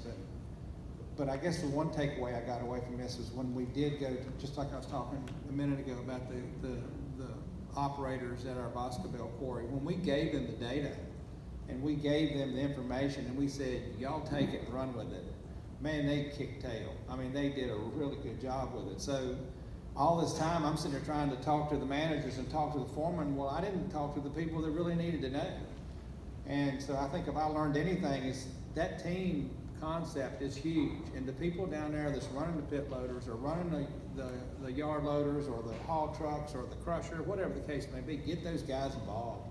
But I guess the one takeaway I got away from this was when we did go to, just like I was talking a minute ago about the operators at our Boscobel quarry, when we gave them the data and we gave them the information and we said, y'all take it and run with it, man, they kicked tail. I mean, they did a really good job with it. So all this time I'm sitting there trying to talk to the managers and talk to the foreman. Well, I didn't talk to the people that really needed to know. And so I think if I learned anything, is that team concept is huge. And the people down there that's running the pit loaders or running the yard loaders or the haul trucks or the crusher, whatever the case may be, get those guys involved.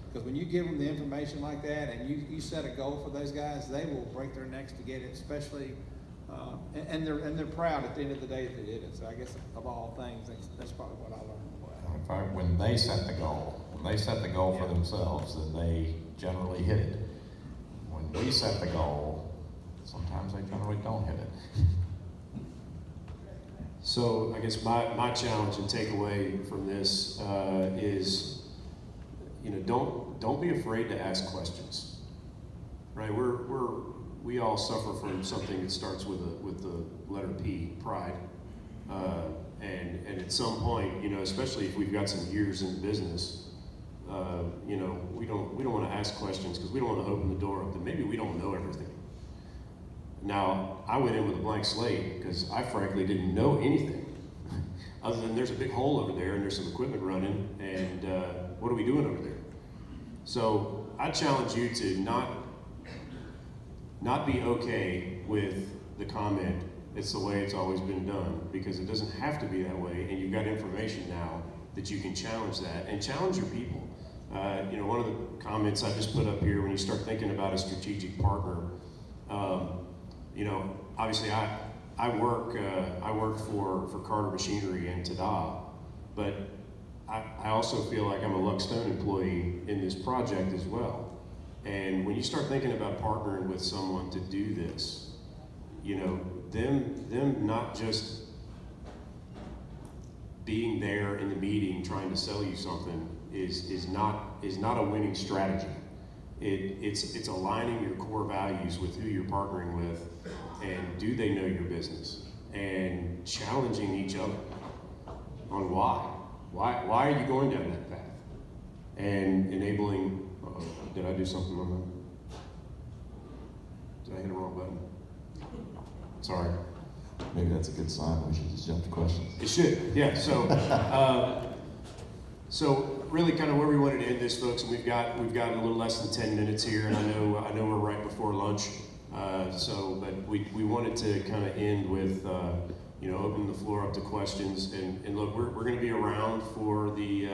Because when you give them the information like that and you set a goal for those guys, they will break their necks to get it, especially, and they're proud at the end of the day that they did it. So I guess of all things, that's probably what I learned. When they set the goal, for themselves, then they generally hit it. When we set the goal, sometimes they generally don't hit it. So I guess my challenge and takeaway from this is, you know, don't be afraid to ask questions, right? We all suffer from something that starts with the letter P, pride, and at some point, you know, especially if we've got some years in business, you know, we don't want to ask questions because we don't want to open the door up that maybe we don't know everything. Now, I went in with a blank slate because I frankly didn't know anything other than there's a big hole over there and there's some equipment running, and what are we doing over there? So I challenge you to not be okay with the comment, it's the way it's always been done, because it doesn't have to be that way, and you've got information now that you can challenge that and challenge your people. You know, one of the comments I just put up here, when you start thinking about a strategic partner, you know, obviously I work for Carter Machinery and Tada, but I also feel like I'm a LuckStone employee in this project as well. And when you start thinking about partnering with someone to do this, you know, them not just being there in the meeting trying to sell you something is not a winning strategy. It's aligning your core values with who you're partnering with, and do they know your business, and challenging each other on why. Why are you going down that path? And enabling, did I do something on that? Did I hit a wrong button? Sorry. Maybe that's a good sign. We should just jump to questions. It should, yeah. So really kind of where we wanted to end this, folks, and we've got a little less than 10 minutes here, and I know we're right before lunch. But we wanted to kind of end with, you know, open the floor up to questions. And look, we're going to be around for the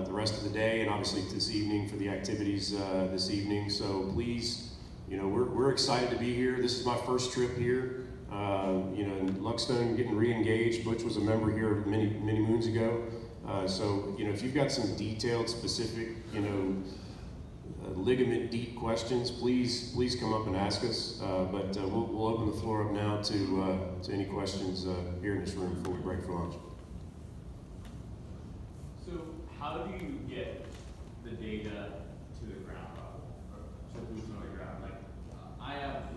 rest of the day, and obviously this evening for the activities this evening. So please, you know, we're excited to be here. This is my first trip here. You know, and LuckStone getting re-engaged. Butch was a member here many moons ago. So, you know, if you've got some detailed, specific, you know, ligament deep questions, please come up and ask us. But we'll open the floor up now to any questions here in this room before we break for lunch. how do you get the data to the ground level, or to boots on the ground? Like,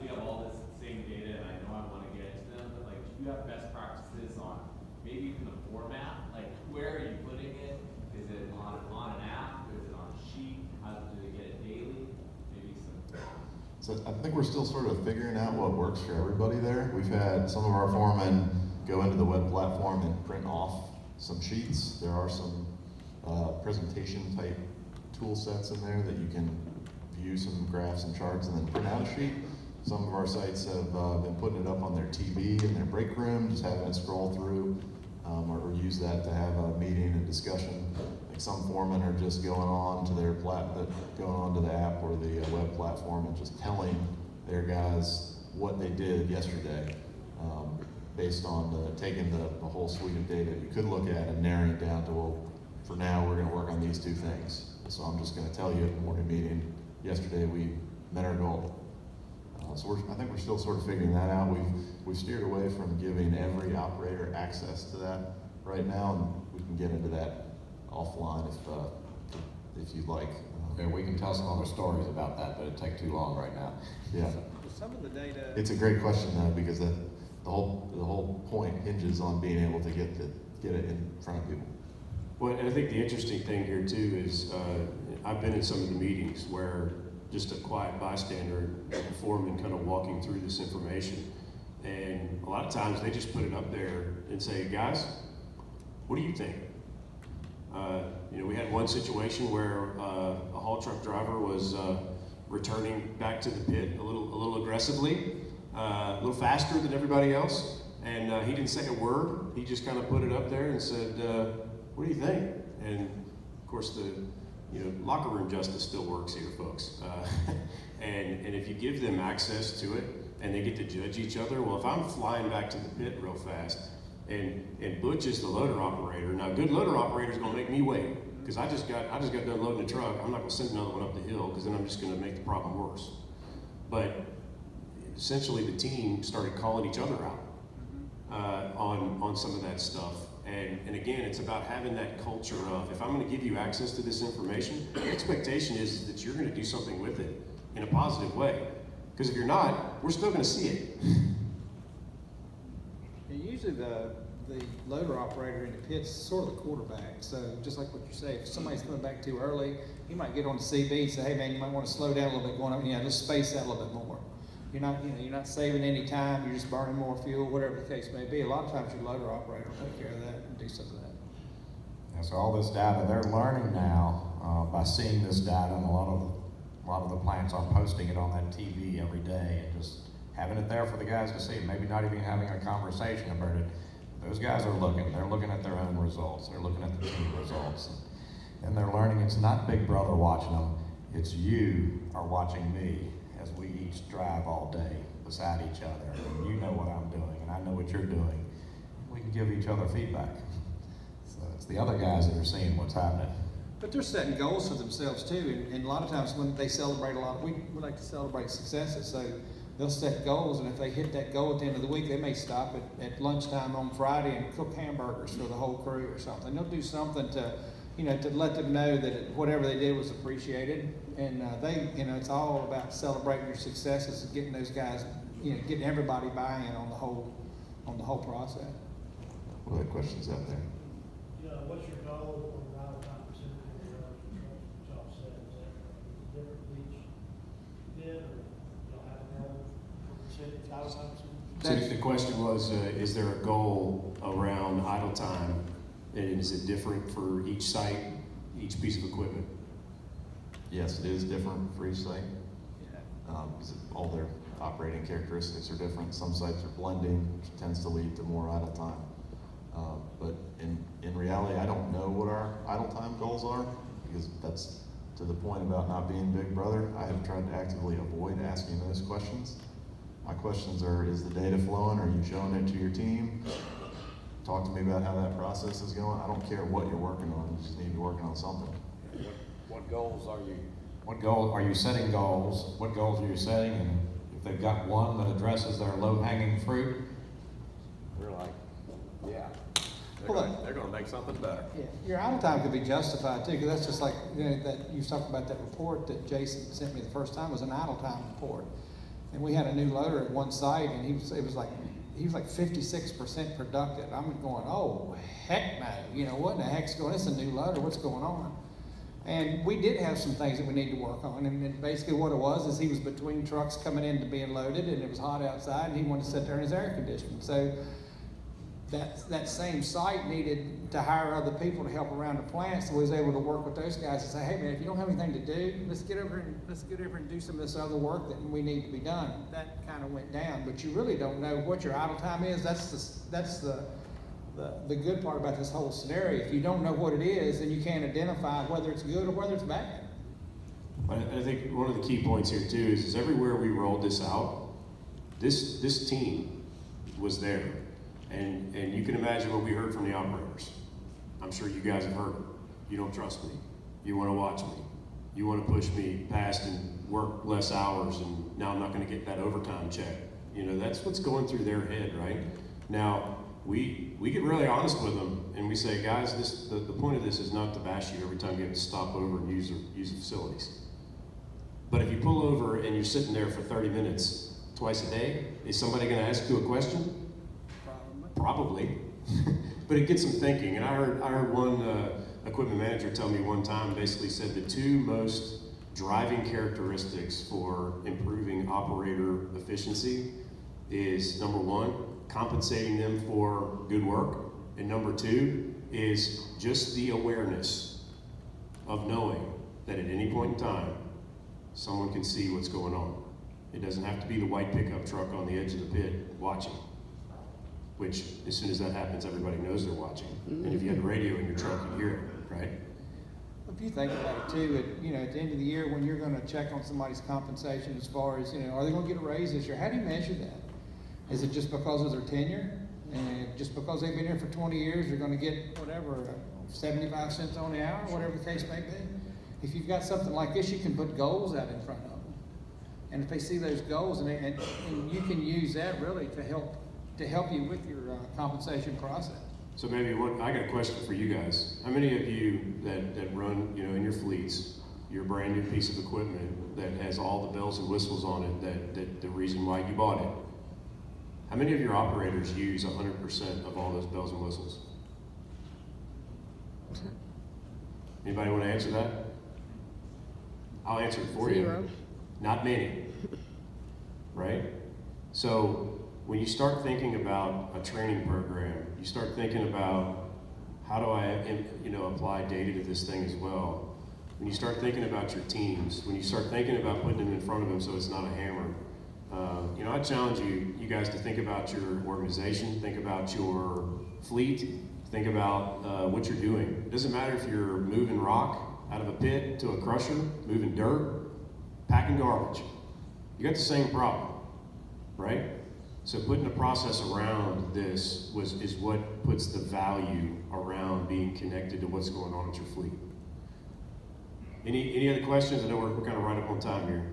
we have all this same data, and I know I want to get it to them, but like, do you have best practices on maybe even the format? Like, where are you putting it? Is it on an app? Is it on a sheet? How do they get it daily? Maybe some. So I think we're still sort of figuring out what works for everybody there. We've had some of our foremen go into the web platform and print off some sheets. There are some presentation type tool sets in there that you can view some graphs and charts and then print out a sheet. Some of our sites have been putting it up on their TV in their break room, just having it scroll through, or use that to have a meeting and discussion. Like some foremen are just going on to going on to the app or the web platform and just telling their guys what they did yesterday, based on taking the whole suite of data you could look at and narrowing it down to, well, for now we're going to work on these two things. So I'm just going to tell you at the morning meeting, yesterday we met our goal. So I think we're still sort of figuring that out. We've steered away from giving every operator access to that right now, and we can get into that offline if you'd like. Yeah, we can tell some other stories about that, but it'd take too long right now. Yeah, Some of the data. it's a great question though, because the whole point hinges on being able to get it in front of people. Well, and I think the interesting thing here too is I've been in some of the meetings where just a quiet bystander, the foreman kind of walking through this information. And a lot of times they just put it up there and say, guys, what do you think? We had one situation where a haul truck driver was returning back to the pit a little aggressively, a little faster than everybody else. And he didn't say a word. He just kind of put it up there and said, what do you think? And of course locker room justice still works here, folks. And if you give them access to it and they get to judge each other, well, if I'm flying back to the pit real fast and Butch is the loader operator, now a good loader operator is gonna make me wait because I just got done loading the truck. I'm not gonna send another one up the hill because then I'm just gonna make the problem worse. But essentially the team started calling each other out on some of that stuff. And again, it's about having that culture of, if I'm going to give you access to this information, the expectation is that you're going to do something with it in a positive way. Because if you're not, we're still going to see it. And usually the loader operator in the pit's sort of the quarterback. So just like what you say, if somebody's coming back too early, he might get on the CB and say, hey man, you might want to slow down a little bit, going up, just space out a little bit more. You're not saving any time, you're just burning more fuel, whatever the case may be. A lot of times your loader operator will take care of that and do some of that. And so all this data, they're learning now by seeing this data, and a lot of the plants are posting it on that TV every day and just having it there for the guys to see. Maybe not even having a conversation about it. Those guys are looking. They're looking at their own results. They're looking at the team results, and they're learning. It's not Big Brother watching them. It's you are watching me as we each drive all day beside each other. And you know what I'm doing, and I know what you're doing. We can give each other feedback. So it's the other guys that are seeing what's happening. But they're setting goals for themselves too, and a lot of times when they celebrate we like to celebrate successes, so they'll set goals, and if they hit that goal at the end of the week, they may stop at lunchtime on Friday and cook hamburgers for the whole crew or something. They'll do something to let them know that whatever they did was appreciated, and it's all about celebrating your successes and getting those guys, getting everybody buy-in on the whole process. What other questions out there? What's your goal on the out-of-time percentage of the job set? Is that different for each bid, or y'all have a goal for percentage, out-of-time percentage? So the question was, is there a goal around idle time? And is it different for each site, each piece of equipment? Yes, it is different for each site. Because all their operating characteristics are different. Some sites are blending, which tends to lead to more idle time. But in reality, I don't know what our idle time goals are, because that's to the point about not being Big Brother. I have tried to actively avoid asking those questions. My questions are, is the data flowing? Are you showing it to your team? Talk to me about how that process is going. I don't care what you're working on, you just need to be working on something. What goals are you? What goal are you setting? Goals. What goals are you setting? And if they've got one that addresses their low-hanging fruit, we're like, yeah. They're gonna make something better. Yeah, your idle time could be justified too, because that's just like, you know, that you was talking about that report that Jason sent me the first time was an idle time report. And we had a new loader at one site and he was like 56% productive. I'm going, oh, heck no, you know, what in the heck's going on? It's a new loader, what's going on? And we did have some things that we need to work on. And basically what it was is he was between trucks coming in to being loaded and it was hot outside and he wanted to sit there in his air conditioning. So that same site needed to hire other people to help around the plant, so we was able to work with those guys and say, hey man, if you don't have anything to do, let's get over and do some of this other work that we need to be done. That kind of went down, but you really don't know what your idle time is. That's the good part about this whole scenario. If you don't know what it is, then you can't identify whether it's good or whether it's bad. I think one of the key points here too is everywhere we rolled this out, this team was there. And you can imagine what we heard from the operators. I'm sure you guys have heard it. You don't trust me. You want to watch me. You want to push me past and work less hours, and now I'm not going to get that overtime check. You know, that's what's going through their head, right? Now, we get really honest with them, and we say, guys, the point of this is not to bash you every time you have to stop over and use the facilities. But if you pull over and you're sitting there for 30 minutes twice a day, is somebody going to ask you a question? Probably, but it gets them thinking. And I heard one equipment manager tell me one time, basically said the two most driving characteristics for improving operator efficiency is, number one, compensating them for good work, and number two is just the awareness of knowing that at any point in time, someone can see what's going on. It doesn't have to be the white pickup truck on the edge of the pit watching. Which, as soon as that happens, everybody knows they're watching. And if you had a radio in your truck, you'd hear it, right? If you think about it too, at the end of the year when you're going to check on somebody's compensation as far as, are they going to get a raise this year? How do you measure that? Is it just because of their tenure? And just because they've been here for 20 years, you're going to get whatever, 75 cents on the hour, whatever the case may be? If you've got something like this, you can put goals out in front of them. And if they see those goals, and you can use that really to help you with your compensation process. So maybe I got a question for you guys. How many of you that run, in your fleets, your brand new piece of equipment that has all the bells and whistles on it, that the reason why you bought it? How many of your operators use 100% of all those bells and whistles? Anybody want to answer that? I'll answer it for you. Not many, right? So when you start thinking about a training program, you start thinking about how do I, apply data to this thing as well. When you start thinking about your teams, when you start thinking about putting them in front of them so it's not a hammer, I challenge you guys to think about your organization, think about your fleet, think about what you're doing. It doesn't matter if you're moving rock out of a pit to a crusher, moving dirt, packing garbage. You got the same problem, right? So putting a process around this is what puts the value around being connected to what's going on at your fleet. Any other questions? I know we're kind of right up on time here.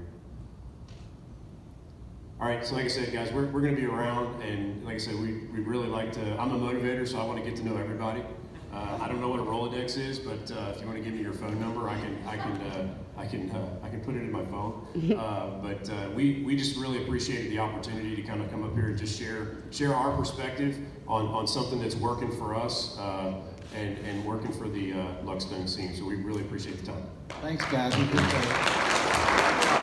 All right, so like I said, guys, we're going to be around, and like I said, we really like to. I'm a motivator, so I want to get to know everybody. I don't know what a Rolodex is, but if you want to give me your phone number, I can put it in my phone. But we just really appreciated the opportunity to kind of come up here and just share our perspective on something that's working for us and working for the LuckStone team. So we really appreciate the time. Thanks, guys. We appreciate it.